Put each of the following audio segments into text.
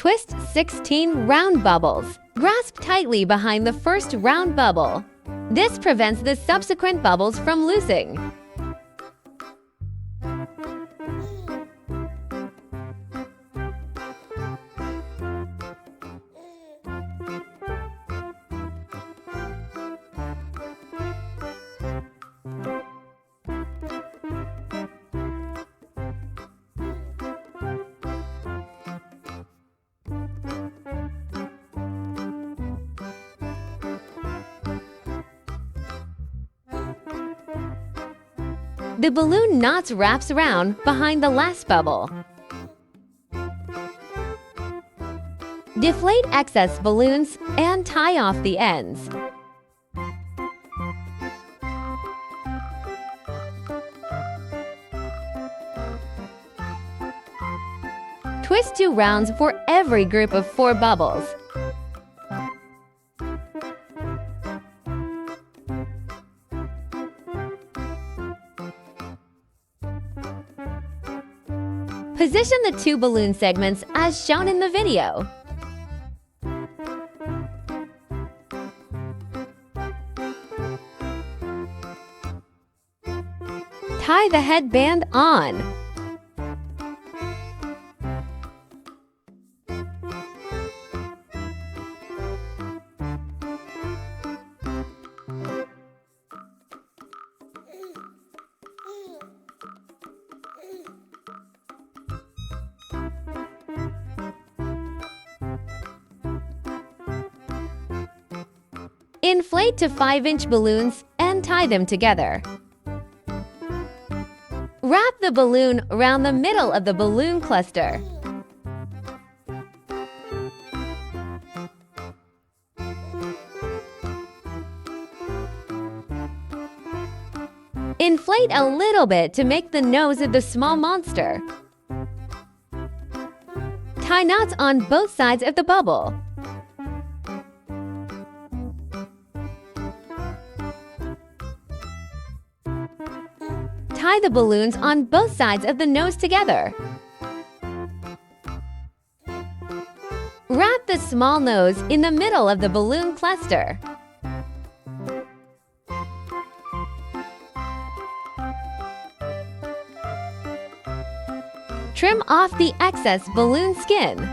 Twist 16 round bubbles. Grasp tightly behind the first round bubble. This prevents the subsequent bubbles from loosing. The balloon knot wraps around behind the last bubble. Deflate excess balloons and tie off the ends. Twist 2 rounds for every group of 4 bubbles. Position the 2 balloon segments as shown in the video. Tie the headband on. Inflate to 5-inch balloons and tie them together. Wrap the balloon around the middle of the balloon cluster. Inflate a little bit to make the nose of the small monster. Tie knots on both sides of the bubble. Tie the balloons on both sides of the nose together. Wrap the small nose in the middle of the balloon cluster. Trim off the excess balloon skin.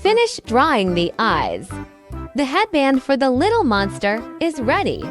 Finish drawing the eyes. The headband for the little monster is ready.